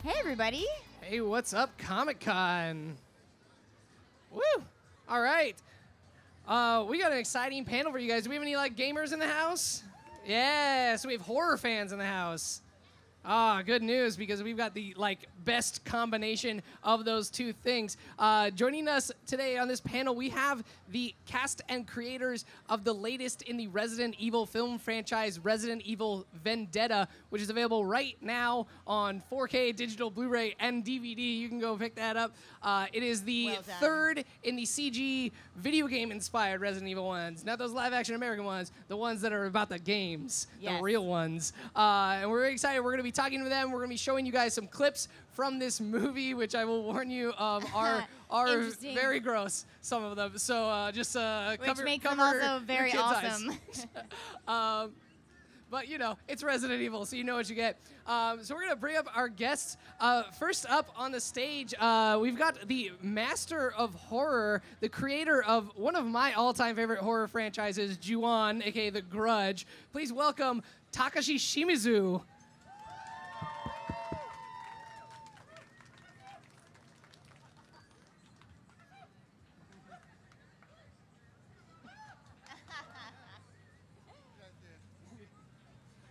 Hey, everybody. Hey, what's up, Comic-Con? Woo! All right. We got an exciting panel for you guys. Do we have any, like, gamers in the house? Yeah, so we have horror fans in the house. Ah, good news, because we've got the, like, best combination of those two things. Joining us today on this panel, we have the cast and creators of the latest in the Resident Evil film franchise, Resident Evil Vendetta, which is available right now on 4K digital Blu-ray and DVD. You can go pick that up. It is the third in the CG video game-inspired Resident Evil ones. Not those live-action American ones, the ones that are about the games, the real ones. And we're very excited. We're going to be talking to them. We're going to be showing you guys some clips from this movie, which I will warn you are very gross, some of them. So just which makes them also very awesome. But, you know, it's Resident Evil, so you know what you get. So we're going to bring up our guests. First up on the stage, we've got the master of horror, the creator of one of my all-time favorite horror franchises, Ju-On, a.k.a. The Grudge. Please welcome Takashi Shimizu.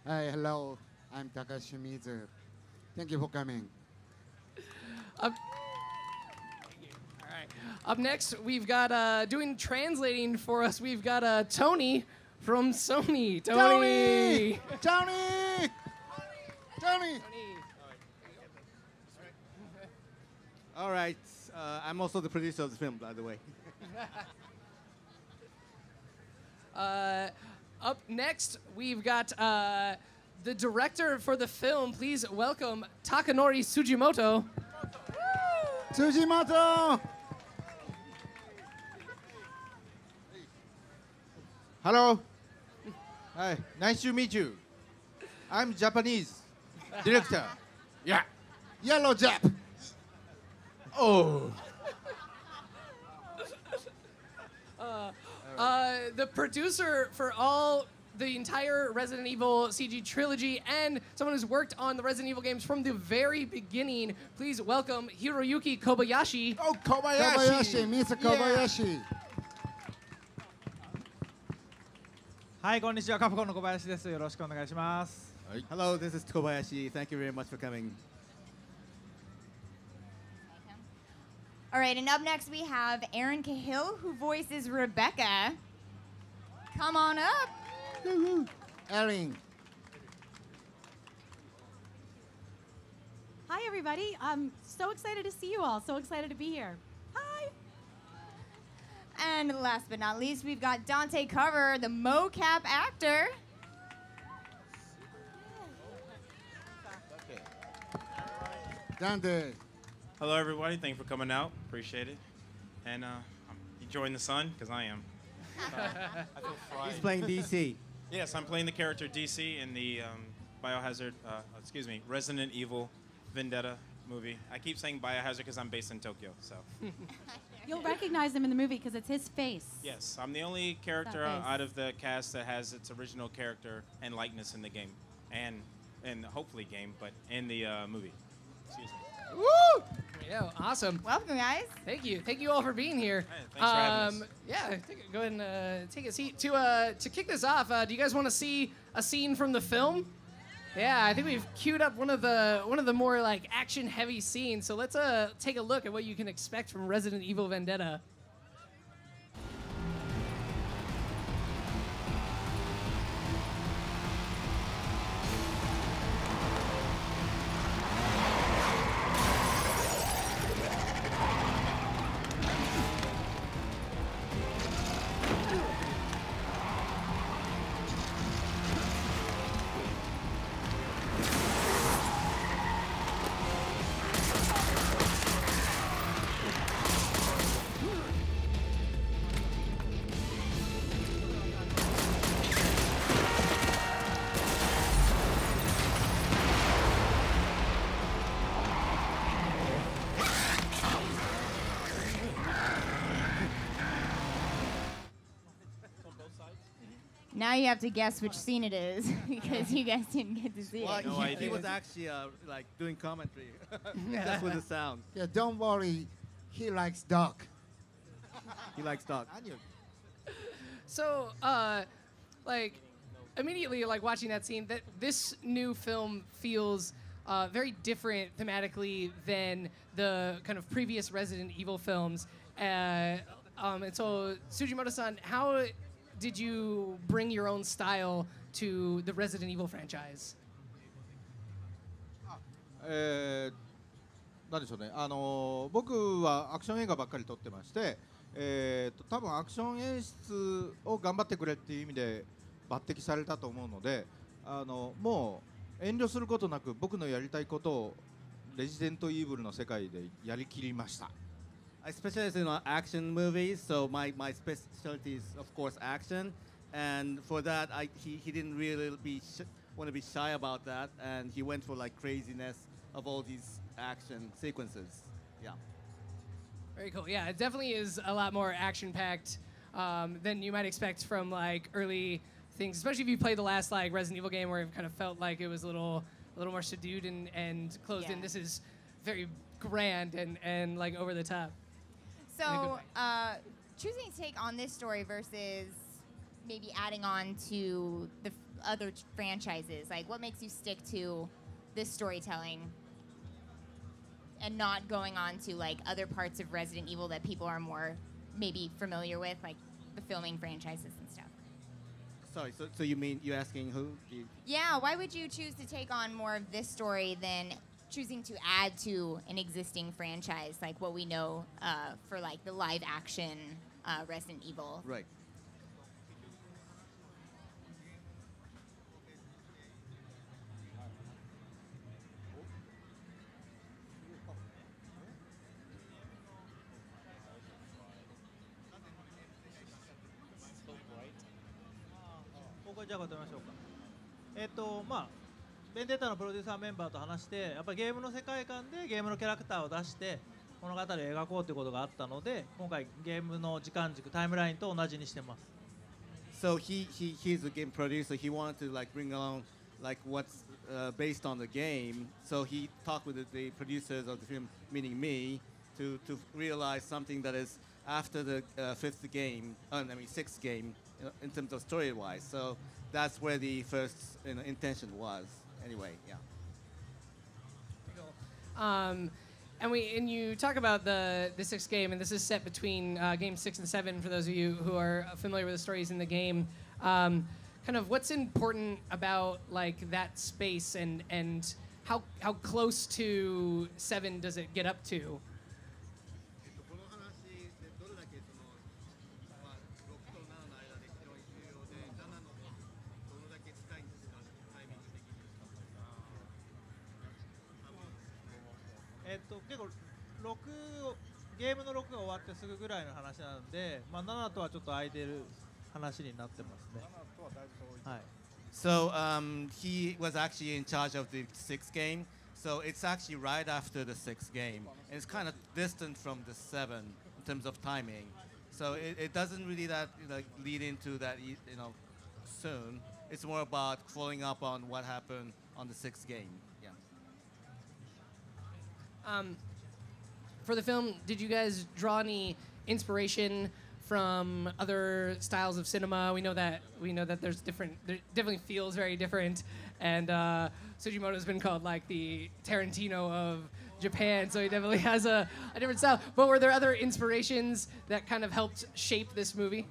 Hi, hello. I'm Takashi Shimizu. Thank you for coming. All right. Up next, we've got translating for us. We've got Tony from Sony. Tony. All right. I'm also the producer of the film, by the way. Up next, we've got the director for the film. Please welcome Takanori Tsujimoto. Tsujimoto! Hello. Hi. Nice to meet you. I'm Japanese director. Yeah. Yellow Jap. Oh. The producer for the entire Resident Evil CG trilogy and someone who's worked on the Resident Evil games from the very beginning. Please welcome Hiroyuki Kobayashi. Oh, Kobayashi. Mr. Kobayashi. Hi, こんにちは。カプコンの小林です。よろしくお願いします。Hello, this is Kobayashi. Thank you very much for coming. All right, and up next we have Erin Cahill, who voices Rebecca. Come on up. Erin. Hi, everybody. I'm so excited to see you all. So excited to be here. Hi. And last but not least, we've got Dante Cover, the mocap actor. Dante. Hello, everybody. Thanks for coming out. Appreciate it. And I'm enjoying the sun, because I am. I feel fried. He's playing DC. Yes, I'm playing the character DC in the Resident Evil Vendetta movie. I keep saying Biohazard because I'm based in Tokyo, so. You'll recognize him in the movie because it's his face. Yes, I'm the only character out of the cast that has its original character and likeness in the game. And hopefully game, but in the movie. Excuse me. Woo! Yeah, awesome. Welcome, guys. Thank you. Thank you all for being here. Hey, thanks for having us. Yeah, go ahead and take a seat. To kick this off, do you guys want to see a scene from the film? Yeah, I think we've queued up one of the more like action-heavy scenes. So let's take a look at what you can expect from Resident Evil Vendetta. you have to guess which scene it is because you guys didn't get to see Well, it. No he idea. was actually like doing commentary, just with the sound. Yeah, don't worry. He likes duck. He likes dog. So, like, immediately, like watching that scene, that this new film feels very different thematically than the kind of previous Resident Evil films. And so, Sujimoto-san, how did you bring your own style to the Resident Evil franchise? なんでしょうね、僕はアクション映画ばっかり撮ってまして、多分アクション演出を頑張ってくれっていう意味で抜擢されたと思うので、もう遠慮することなく僕のやりたいことをレジデントイーブルの世界でやりきりました。I specialize in action movies, so my specialty is of course action, and for that he didn't really want to be shy about that, and he went for like craziness of all these action sequences. Yeah. Very cool. Yeah, it definitely is a lot more action-packed than you might expect from like early things, especially if you played the last like Resident Evil game where it kind of felt like it was a little more subdued and closed in. Yeah. This is very grand and like over the top. So, choosing to take on this story versus maybe adding on to the other franchises, like what makes you stick to this storytelling and not going on to like other parts of Resident Evil that people are more maybe familiar with, like the filming franchises and stuff? Sorry, so you mean you're asking who? Yeah, why would you choose to take on more of this story than choosing to add to an existing franchise, like what we know for like the live action Resident Evil? Right. Bendi ベンデッタのプロデューサーメンバーと話して、やっぱりゲームの世界観でゲームのキャラクターを出して物語を描こうということがあったので、今回ゲームの時間軸タイムラインと同じにしてます。So he's a game producer. He wanted to like bring along like what's based on the game. So he talked with the producers of the film, meaning me, to realize something that is after the sixth game in terms of story wise. So that's where the first intention was. Anyway, yeah. And you talk about the sixth game, and this is set between game 6 and 7. For those of you who are familiar with the stories in the game, kind of what's important about like that space, and how close to 7 does it get up to? Look, ゲームの6が終わってすぐぐらいの話なので、7とはちょっと空いてる話になってますね。はい。So he was actually in charge of the sixth game. So it's actually right after the sixth game, and it's kind of distant from the 7 in terms of timing. So it doesn't really lead into that soon. It's more about following up on what happened on the sixth game. Yeah. For the film, did you guys draw any inspiration from other styles of cinema? We know that there's different. There definitely feels very different, and Sujimoto's been called like the Tarantino of Japan, so he definitely has a different style. But were there other inspirations that kind of helped shape this movie?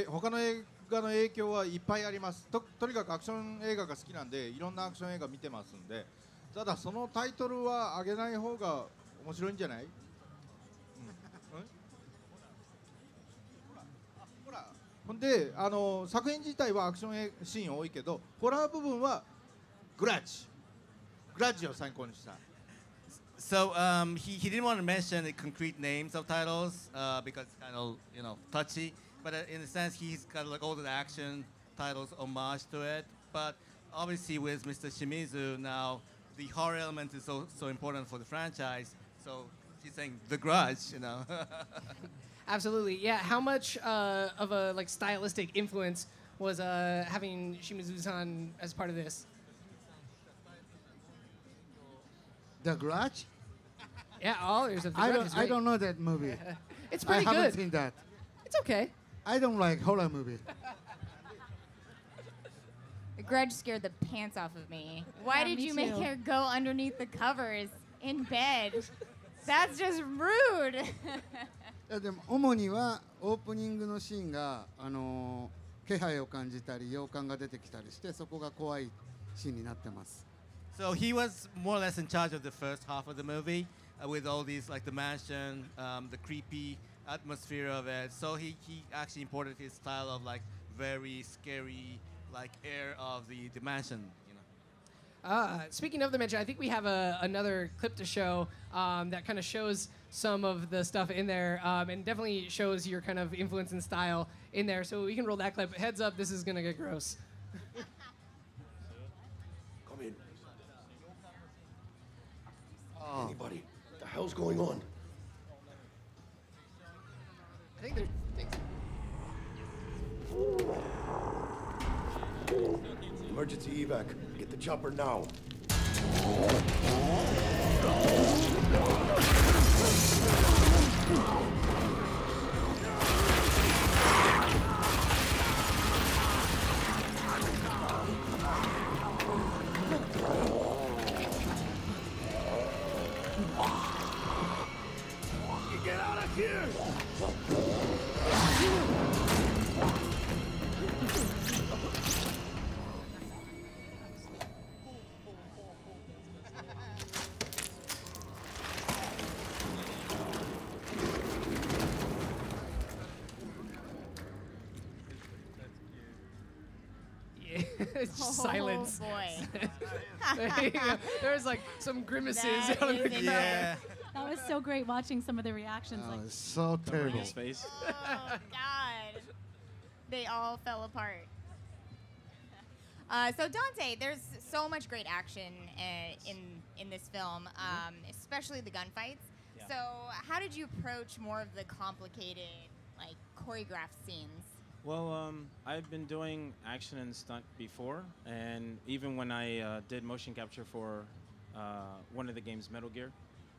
他の映画の影響はいっぱいあります。とにかくアクション映画が好きなんでいろんなアクション映画見てますんで、ただそのタイトルは上げない方が面白いんじゃない？ほんで作品自体はアクションシーン多いけど、ホラー部分はグラッジを参考にした。So he didn't want to mention the concrete names of titles because it's kind of touchy. But in a sense, he's got like all the action titles homage to it. But obviously, with Mr. Shimizu now, the horror element is so important for the franchise. So she's saying The Grudge, you know. Absolutely, yeah. How much of a like stylistic influence was having Shimizu-san as part of this? The Grudge? Yeah, all there's of The Grudge is I great. don't know that movie. It's I pretty haven't good. seen that. It's okay. I don't like horror movie. The Grudge scared the pants off of me. Why Yeah, did me you make too. her go underneath the covers in bed? That's just rude. いやでも主にはオープニングのシーンが気配を感じたり洋館が出てきたりしてそこが怖いシーンになってます。 So he was more or less in charge of the first half of the movie with all these like the mansion, the creepy atmosphere of it. So he actually imported his style of like very scary like air of the mansion. You know. Speaking of the mansion, I think we have another clip to show that kind of shows some of the stuff in there and definitely shows your kind of influence and style in there. So we can roll that clip. Heads up, this is going to get gross. Come in. Anybody? What the hell's going on? I think there's... Emergency evac. Get the chopper now. Get out of here! Yeah, it's just silence. Oh boy. There you go. There's like some grimaces That on the is crowd. Yeah. That was so great watching some of the reactions. Oh, Like, it's so terrible. His face. Oh God. They all fell apart. So Dante, there's so much great action in this film, especially the gunfights. Yeah. So how did you approach more of the complicated, like choreographed scenes? Well, I've been doing action and stunt before, and even when I did motion capture for one of the games, Metal Gear,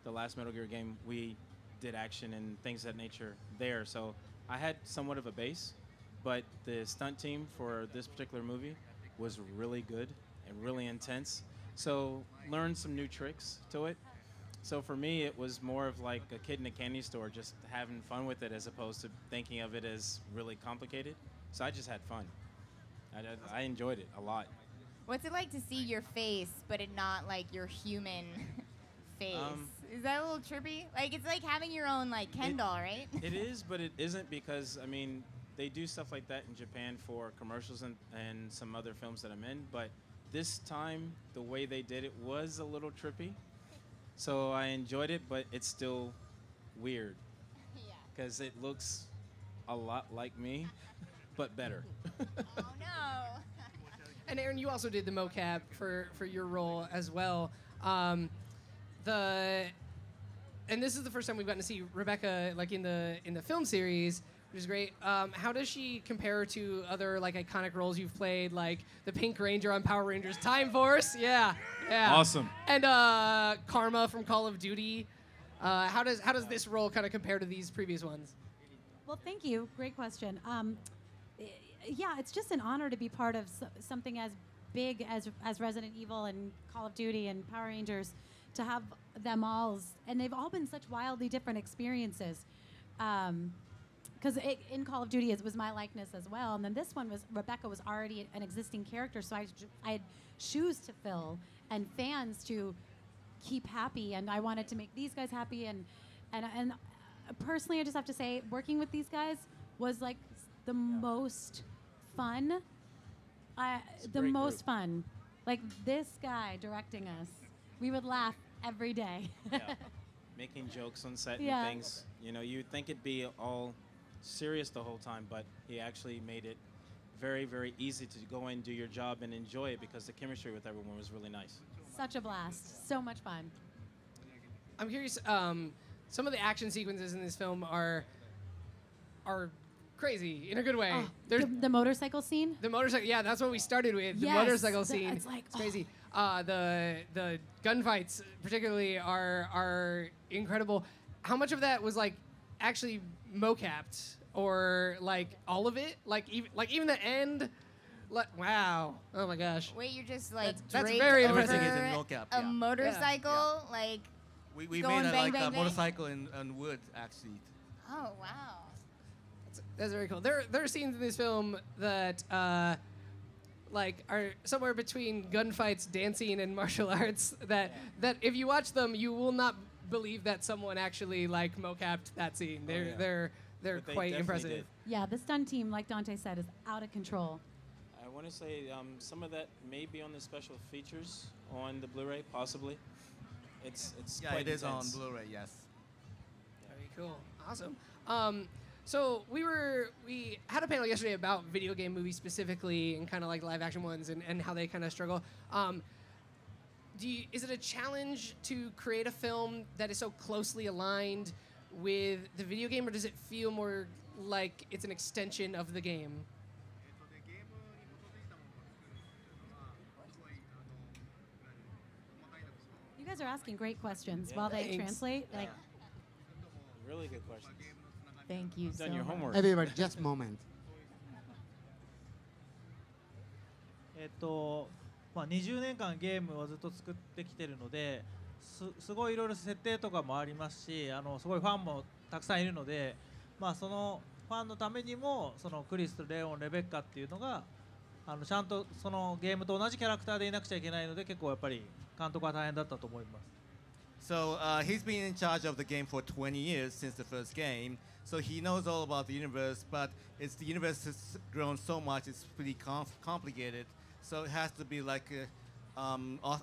the last Metal Gear game, we did action and things of that nature there. So I had somewhat of a base, but the stunt team for this particular movie was really good and really intense. So learned some new tricks to it. So for me, it was more of like a kid in a candy store, just having fun with it as opposed to thinking of it as really complicated. So I just had fun. I enjoyed it a lot. What's it like to see your face, but it not like your human face? Is that a little trippy? Like it's like having your own like Ken doll, right? It is, but it isn't because, I mean, they do stuff like that in Japan for commercials and some other films that I'm in. But this time, the way they did it was a little trippy. So I enjoyed it, but it's still weird Yeah. because it looks a lot like me, but better. Oh no. And Aaron, you also did the mocap for your role as well. And this is the first time we've gotten to see Rebecca like in the film series, which is great. How does she compare to other like iconic roles you've played, like the Pink Ranger on Power Rangers Time Force? Yeah. Awesome. And Karma from Call of Duty. How does this role kind of compare to these previous ones? well, thank you. Great question. Yeah, it's just an honor to be part of something as big as Resident Evil and Call of Duty and Power Rangers, to have them all, and they've all been such wildly different experiences. Because in Call of Duty, it was my likeness as well, and then this one was Rebecca was already an existing character, so I had shoes to fill and fans to keep happy, and I wanted to make these guys happy, and personally, I just have to say, working with these guys was like the most fun. The most fun. Like this guy directing us, we would laugh every day. Yeah. Making jokes on set Yeah. and things. You know, you'd think it'd be all serious the whole time, but he actually made it very, very easy to go in, do your job, and enjoy it because the chemistry with everyone was really nice. Such a blast. So much fun. I'm curious. Some of the action sequences in this film are crazy in a good way. Oh, There's the motorcycle scene? the motorcycle. Yeah, that's what we started with. The Yes, motorcycle scene. it's like, crazy. The gunfights particularly are incredible. How much of that was like actually mocapped, or like all of it? Like even the end. Wow. Oh my gosh. Wait, you're just like That's draped very over impressive. Everything is in mocap, a yeah. motorcycle, like. We Going made a, bang, like bang, a bang? motorcycle in wood actually. Oh wow. That's very cool. There are scenes in this film that like are somewhere between gunfights, dancing, and martial arts. That if you watch them, you will not believe that someone actually like mocapped that scene. They're But they quite definitely impressive. did. Yeah, the stunt team, like Dante said, is out of control. I want to say some of that may be on the special features on the Blu-ray, possibly. It's Yeah, quite it is on intense. Blu-ray. Yes. Very cool. Awesome. So we had a panel yesterday about video game movies specifically, and kind of like live action ones, and how they kind of struggle. Is it a challenge to create a film that is so closely aligned with the video game, or does it feel more like it's an extension of the game? You guys are asking great questions Yeah. while they Thanks. translate. Like, Really good questions. Thank you so Done your much. homework. Everybody, just moment. 20年間ゲームをずっと作ってきてるのですごいいろいろ設定とかもありますしすごいファンもたくさんいるので、そのファンのためにもそのクリスとレオン、レベッカっていうのがちゃんとそのゲームと同じキャラクターでいなくちゃいけないので結構やっぱり監督は大変だったと思います。 So he's been in charge of the game for 20 years since the first game. So he knows all about the universe, but the universe has grown so much, it's pretty complicated. So it has to be like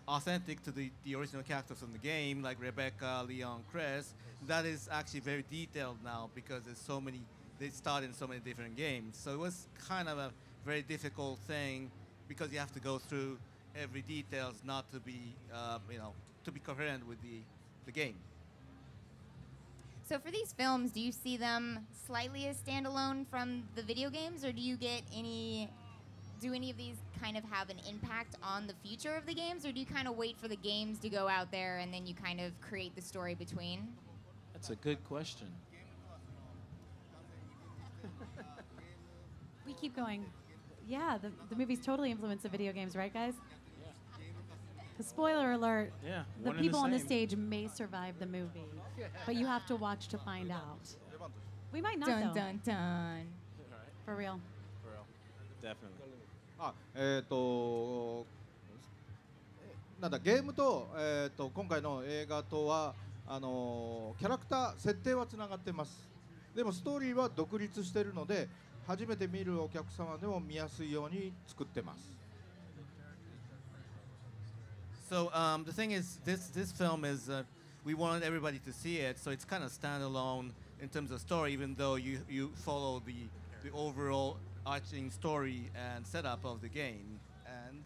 authentic to the original characters from the game, like Rebecca, Leon, Chris. That is actually very detailed now because there's so many. They start in so many different games. So it was kind of a very difficult thing because you have to go through every details not to be, to be coherent with the game. So for these films, do you see them slightly as standalone from the video games, or do any of these kind of have an impact on the future of the games, or do you kind of wait for the games to go out there and then you kind of create the story between? That's a good question. we keep going. Yeah, the movies totally influence the video games, right, guys? The spoiler alert. Yeah, The one and people on the same. stage may survive the movie, but you have to watch to find out. We might not, Dun though. dun dun. Alright, For real. for real. Definitely. なんだゲームと、今回の映画とはキャラクター設定はつながってます。でもストーリーは独立しているので初めて見るお客様でも見やすいように作ってます。 So the thing is, this film is we wanted everybody to see it, so it's kind of standalone in terms of story, even though you follow the overall arching story and setup of the game. And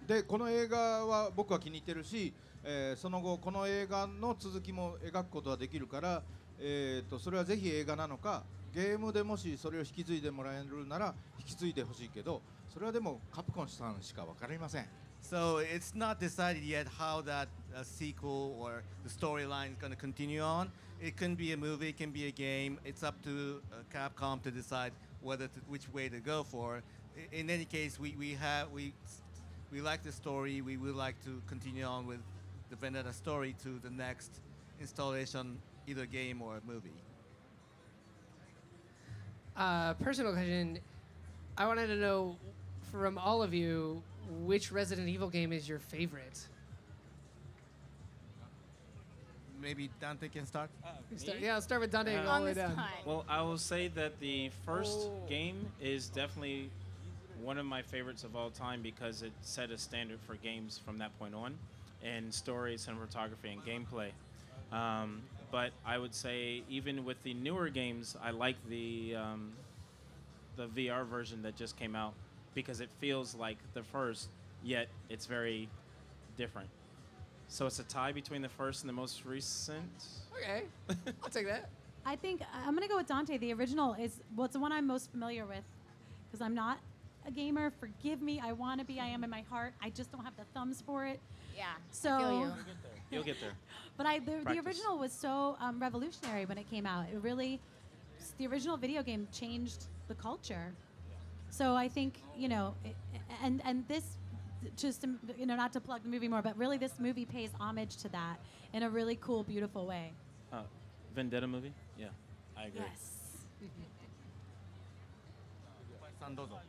でこの映画は僕は気に入ってるし、その後この映画の続きも描くことができるから、それはぜひ映画なのかゲームでもしそれを引き継いでもらえるなら引き継いでほしいけどそれはでもカプコンさんしか分かりません。 So it's not decided yet how that sequel or the storyline is going to continue on. It can be a movie, it can be a game. It's up to Capcom to decide which way to go for. In any case, we like the story. We would like to continue on with the Vendetta story to the next installation, either game or movie. Personal question. I wanted to know from all of you, which Resident Evil game is your favorite? Maybe Dante can start. I'll start with Dante all On the way the down. spot. Well, I will say that the first Oh. game is definitely one of my favorites of all time because it set a standard for games from that point on, in story, cinematography, and gameplay. But I would say even with the newer games, I like the VR version that just came out because it feels like the first, yet it's very different. So it's a tie between the first and the most recent. Okay, I'll take that. I think I'm gonna go with Dante. The original is what's the one I'm most familiar with, because I'm not a gamer. Forgive me. I want to be. I am in my heart. I just don't have the thumbs for it. Yeah. So. I feel you. You'll get there. But the original was so revolutionary when it came out. It really, the original video game changed the culture. So I think, you know, and this, just to, you know, not to plug the movie more, but really this movie pays homage to that in a really cool, beautiful way. Vendetta movie? Yeah, I agree. Yes. さんどうぞ。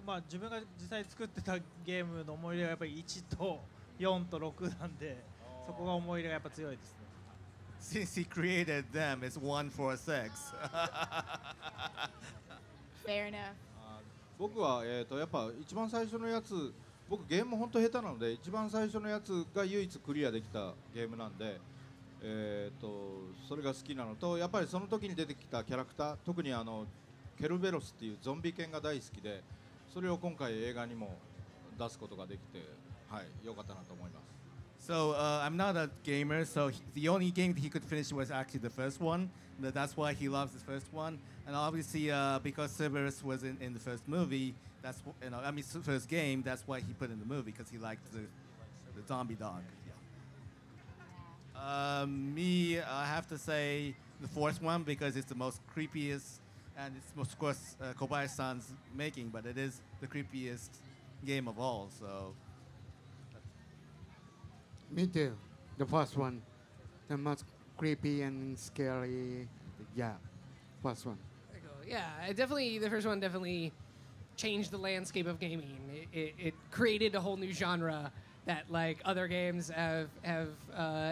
まあ自分が実際作ってたゲームの思い入れがやっぱり1と4と6なんで、そこが思い入れがやっぱ強いですね。Since he created them, it's 1, 4, 6. Fair enough. 僕は、やっぱ一番最初のやつ、僕ゲーム本当下手なので一番最初のやつが唯一クリアできたゲームなんで、それが好きなのと、やっぱりその時に出てきたキャラクター、特にケルベロスっていうゾンビ犬が大好きで、それを今回映画にも出すことができて、はい、良かったなと思います。So I'm not a gamer, so the only game that he could finish was actually the first one. That's why he loves the first one. And obviously, because Cerberus was in the first movie, that's first game. That's why he put in the movie because he liked the zombie dog. Yeah. Me, I have to say the fourth one because it's the most creepiest, and it's of course Kobayashi-san's making, but it is the creepiest game of all. So. Me too. The first one, the most creepy and scary. Yeah, first one. Very cool. Yeah, the first one definitely changed the landscape of gaming. It created a whole new genre that like other games have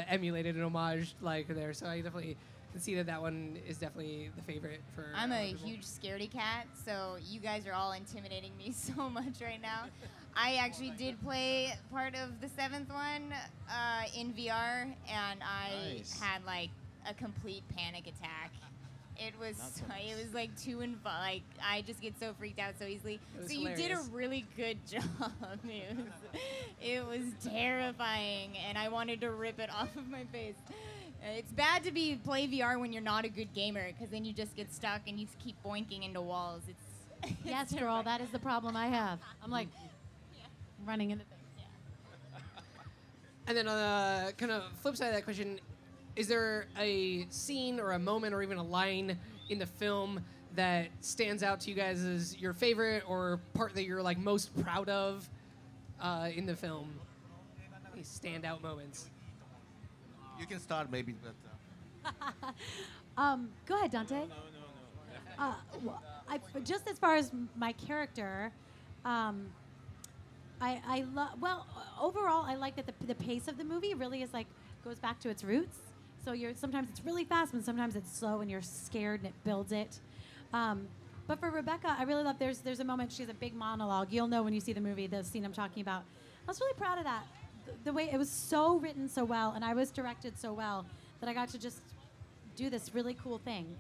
emulated and homaged like there. So I definitely can see that one is definitely the favorite for. I'm a huge scaredy cat, so you guys are all intimidating me so much right now. I actually did play part of the 7th one in VR, and I had like a complete panic attack. It was like I just get so freaked out so easily. So you did a really good job. It was terrifying, and I wanted to rip it off of my face. It's bad to play VR when you're not a good gamer, because then you just get stuck and you keep boinking into walls. It's yes, girl, that is the problem I have. I'm like running into things. Yeah. And then on the kind of flip side of that question, is there a scene or a moment or even a line in the film that stands out to you guys as your favorite or part that you're like most proud of in the film? Any standout moments? You can start maybe. Go ahead, Dante. Just as far as my character, I love. Well, overall, I like that the pace of the movie really is like goes back to its roots. So sometimes it's really fast, and sometimes it's slow, and you're scared, and it builds it. But for Rebecca, I really love. There's a moment she has a big monologue. You'll know when you see the movie the scene I'm talking about. I was really proud of that. The way it was so written so well, and I was directed so well that I got to just do this really cool thing.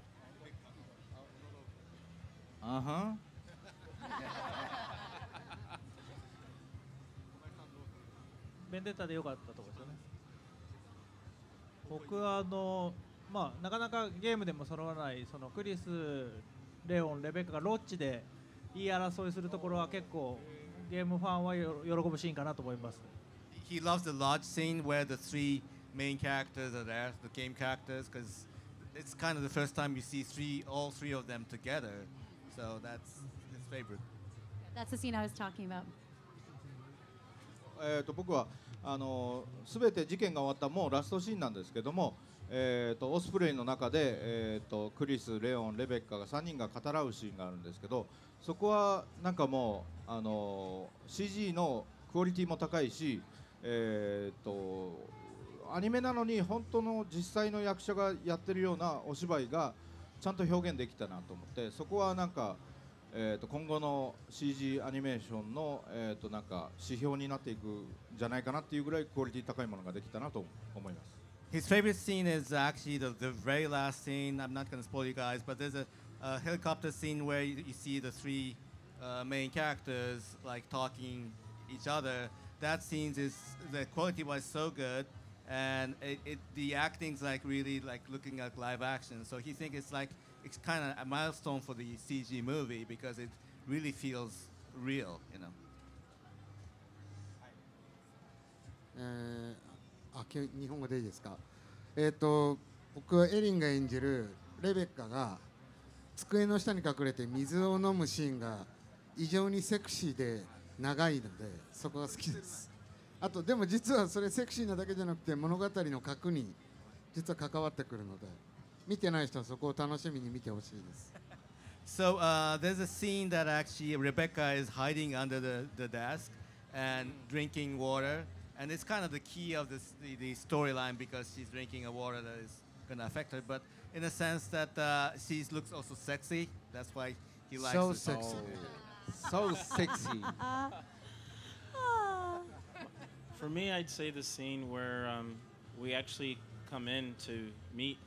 Vendetta で良かったところですよね。僕はまあなかなかゲームでも揃わないそのクリス、レオン、レベッカがロッチで言い争いするところは結構ゲームファンは喜ぶシーンかなと思います。He loves the lodge scene where the 3 main characters are there, the game characters, because it's kind of the first time you see all three of them together. So that's his favorite. That's the scene I was talking about. 僕は全て事件が終わったもうラストシーンなんですけども、オスプレイの中で、クリス、レオン、レベッカが3人が語らうシーンがあるんですけど、そこはなんかもうCG のクオリティも高いし、アニメなのに本当の実際の役者がやってるようなお芝居がちゃんと表現できたなと思って、そこはなんか、今後の CG アニメーションの、なんか指標になっていくんじゃないかなっていうぐらいクオリティ高いものができたなと思います。His favorite scene is actually the very last scene. I'm not going to spoil you guys, but there's a helicopter scene where you see the 3 main characters like talking each other, that scene is the quality was so good, and the acting's like really like looking at live action. So he thinks it's kind of a milestone for the CG movie because it really feels real, you know. 日本語でいいですか。僕はエリンが演じるレベッカが机の下に隠れて水を飲むシーンが異常にセクシーで長いのでそこが好きです。あとでも実はそれセクシーなだけじゃなくて物語の核に実は関わってくるので見てない人はそこを楽しみに見てほしいです。So there's a scene that actually Rebecca is hiding under the desk and drinking water, and it's kind of the key of the storyline because she's drinking a water that is going to affect her. But in a sense that she looks also sexy, that's why he likes So it. sexy. So sexy. For me, I'd say the scene where we actually come in to meet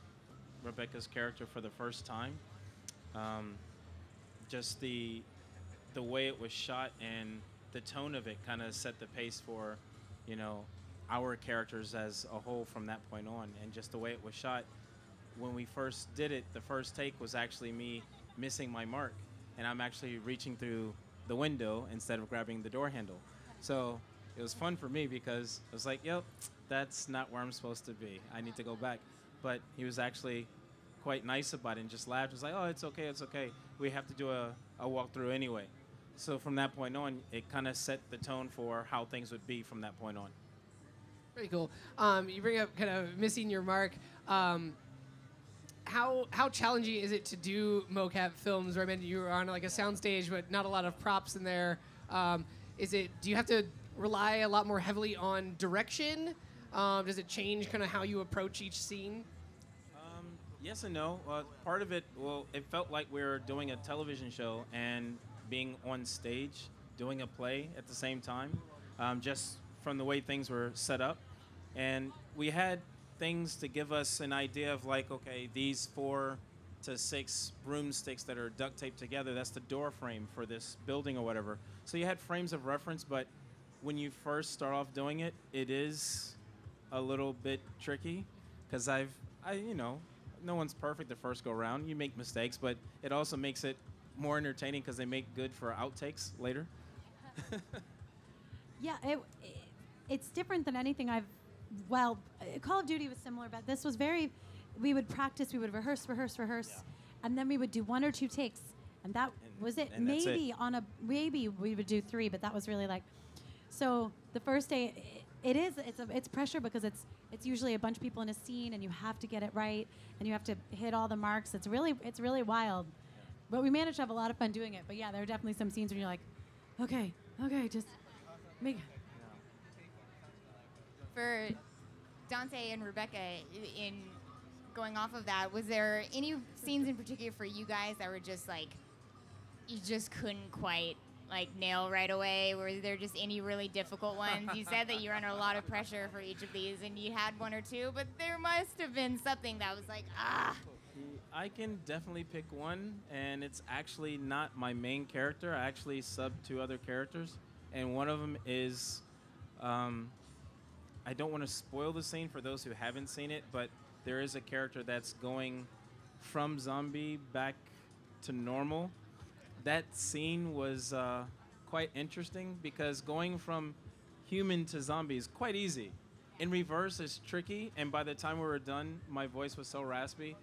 Rebecca's character for the first time. Just the way it was shot and the tone of it kind of set the pace for, you know, our characters as a whole from that point on. And just the way it was shot, when we first did it, the first take was actually me missing my mark, and I'm actually reaching through the window instead of grabbing the door handle. So it was fun for me because I was like, yep, that's not where I'm supposed to be. I need to go back. But he was actually quite nice about it and just laughed. He was like, oh, it's okay, it's okay. We have to do a walkthrough anyway. So from that point on, it kind of set the tone for how things would be from that point on. Very cool. You bring up kind of missing your mark. How challenging is it to do mocap films where I mean you're on like a soundstage but not a lot of props in there? Do you have to rely a lot more heavily on direction? Does it change kind of how you approach each scene? Yes and no. Part of it, it felt like we were doing a television show and being on stage, doing a play at the same time, just from the way things were set up. And we had things to give us an idea of like, okay, these 4 to 6 broomsticks that are duct taped together, that's the door frame for this building or whatever. So you had frames of reference, but when you first start off doing it, it is a little bit tricky because you know, no one's perfect the first go around. You make mistakes, but it also makes it more entertaining because they make good for outtakes later. Yeah, it's different than anything Call of Duty was similar, but this was we would practice, we would rehearse, Yeah. and then we would do 1 or 2 takes, and that was it. And Maybe maybe we would do 3, but that was really like, so the first day, it's pressure because it's usually a bunch of people in a scene, and you have to get it right, and you have to hit all the marks. It's really wild, but we managed to have a lot of fun doing it. But yeah, there are definitely some scenes where you're like, okay, just make. For Dante and Rebecca, in going off of that, was there any scenes in particular for you guys that were just like, you just couldn't quite like nail right away? Were there just any really difficult ones? You said that you're under a lot of pressure for each of these and you had 1 or 2, but there must have been something that was like, I can definitely pick one, and it's actually not my main character. I actually subbed 2 other characters, and one of them is, I don't want to spoil the scene for those who haven't seen it, but there is a character that's going from zombie back to normal. That scene was quite interesting because going from human to zombie is quite easy. In reverse is tricky, and by the time we were done, my voice was so raspy.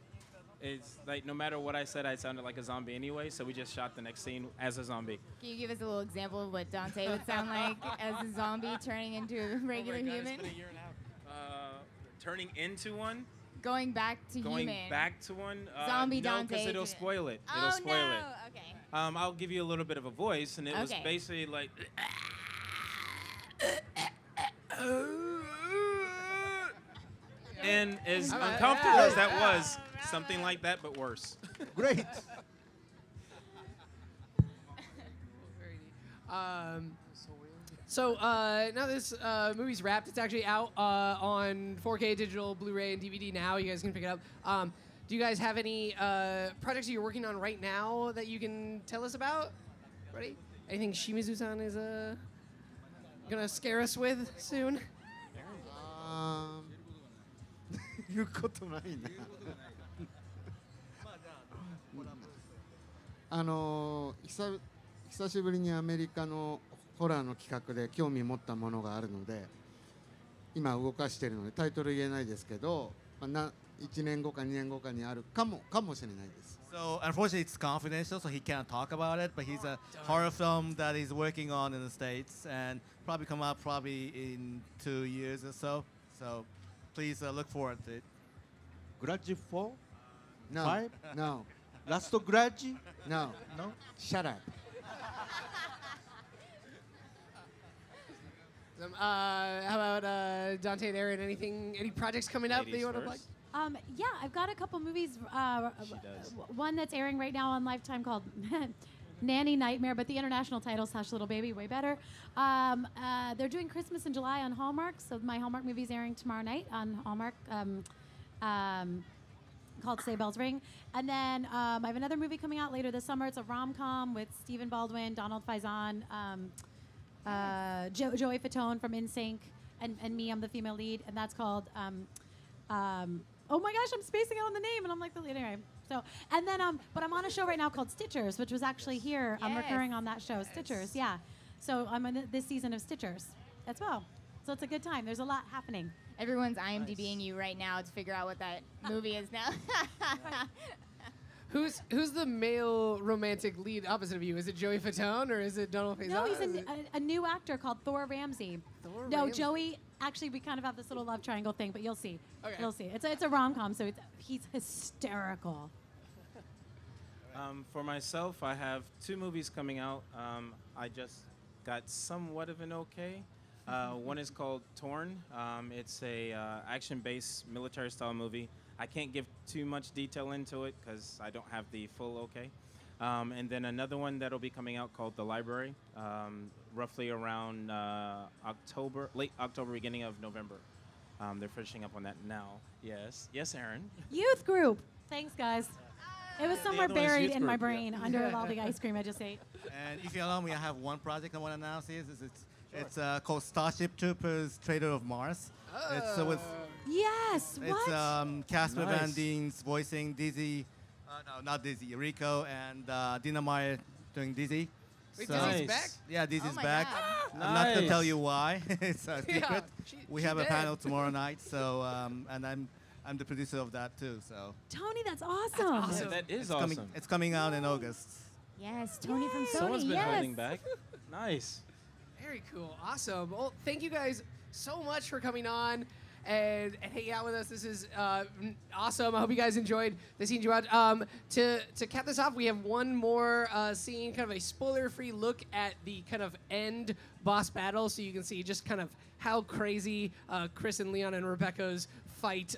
It's like no matter what I said, I sounded like a zombie anyway, so we just shot the next scene as a zombie. Can you give us a little example of what Dante would sound like as a zombie turning into a regular human? It's been a year and a half. Turning into one? Going back to Going human. back to one? Zombie no, Dante. because it'll spoil it. Oh, It'll spoil no. it. Okay. I'll give you a little bit of a voice, and it was Okay. basically like... And as uncomfortable as that was, something like that, but worse. Great. So now this movie's wrapped. It's actually out on 4K digital, Blu-ray, and DVD now. You guys can pick it up. Do you guys have any projects that you're working on right now that you can tell us about? Ready? Anything Shimizu-san is gonna scare us with soon? 言うことないな。久しぶりにアメリカのホラーの企画で興味持ったものがあるので、今動かしているのでタイトル言えないですけど、1年後か2年後かにあるかもしれないです。So unfortunately, it's confidential, so he can't talk about it. But he's a horror film that he's working on in the States, and probably come out in 2 years or so. So please look forward to it. Grudge 4? No, 5? no, Last Grudge? no. No? Shut up. How about Dante and Aaron? Any projects coming up that you want to plug? Yeah, I've got a couple movies. She does. One that's airing right now on Lifetime called Nanny Nightmare, but the international title / Little Baby, way better. They're doing Christmas in July on Hallmark, so my Hallmark movie's airing tomorrow night on Hallmark. Called Say Bells Ring. And then I have another movie coming out later this summer. It's a rom-com with Stephen Baldwin, Donald Faison, Joey Fatone from NSYNC, and me. I'm the female lead, and that's called. Oh my gosh, I'm spacing out on the name, and I'm like the lead anyway. So, and then but I'm on a show right now called Stitchers, which was actually here. I'm recurring on that show, Stitchers. Yeah. So I'm on this season of Stitchers as well. So it's a good time. There's a lot happening. Everyone's IMDbing you right now to figure out what that movie is now. Who's the male romantic lead opposite of you? Is it Joey Fatone or is it Donald Faison? No, he's a new actor called Thor Ramsey. No, Ramsey. Joey. Actually, we kind of have this little love triangle thing, but you'll see. Okay. You'll see. It's a rom-com, so he's hysterical. For myself, I have 2 movies coming out. I just got somewhat of an okay. One is called Torn. It's a action-based military-style movie. I can't give too much detail into it because I don't have the full okay. And then another one that'll be coming out called The Library, roughly around late October, beginning of November. They're finishing up on that now. Yes, Aaron. Youth group. Thanks, guys. It was somewhere other one is buried youth in my group, yeah. brain under all the ice cream I just ate. And if you allow me, I have one project I want to announce. It's called Starship Troopers: Trader of Mars. It's with Yes. it's What? Casper Nice. Van Dien's voicing Dizzy. No, not Dizzy. Rico and Dina Meyer doing Dizzy. Wait, So- Dizzy's Nice. back? Yeah, Dizzy's Oh my back. God. I'm not gonna tell Nice. you why. It's a secret. We she have a did. panel tomorrow night. So and I'm the producer of that too. So Tony, that's awesome. awesome. Yeah, that is it's awesome. coming out in August. Yes, Tony from Sony. Someone's been yes. holding back. Nice. Very cool. Awesome. Well, thank you guys so much for coming on and hanging out with us. This is awesome. I hope you guys enjoyed the scene you watched. To cap this off, we have one more scene, kind of a spoiler-free look at the kind of end boss battle, so you can see just kind of how crazy Chris and Leon and Rebecca's fight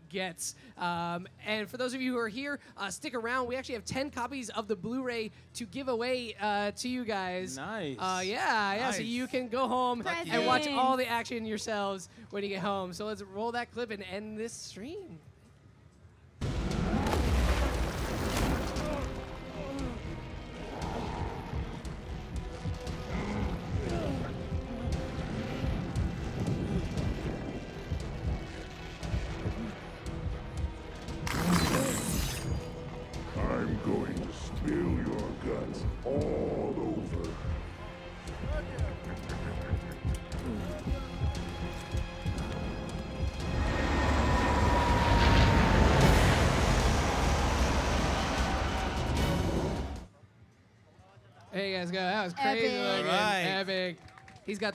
gets. And for those of you who are here, stick around. We actually have 10 copies of the Blu-ray to give away to you guys. Nice. Yeah. So Nice. you can go home Presents. and watch all the action yourselves when you get home. So let's roll that clip and end this stream. I'm going to spill your guts all over. There you guys go. That was crazy Epic. looking. Alright. Epic. He's got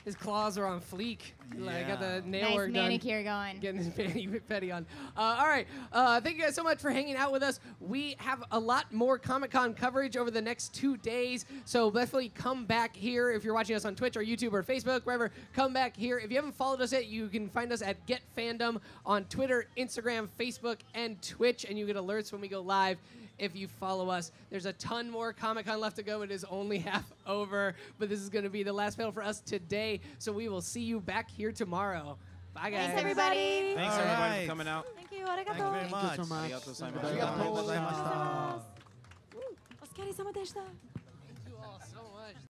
his claws are on fleek. Like, got the nail Nice work done. manicure going. Getting his petty on. All right. Thank you guys so much for hanging out with us. We have a lot more Comic-Con coverage over the next 2 days. So definitely come back here if you're watching us on Twitch or YouTube or Facebook, wherever. Come back here. If you haven't followed us yet, you can find us at Get Fandom on Twitter, Instagram, Facebook, and Twitch. And you get alerts when we go live. If you follow us, there's a ton more Comic-Con left to go. It is only half over, but this is going to be the last panel for us today. So we will see you back here tomorrow. Bye, guys. Thanks, everybody. Thanks, All everybody, right. for coming out. Thank you. Arigato. Thank you very much. Thank you so much. ありがとうございました。ありがとうございました。お疲れ様でした。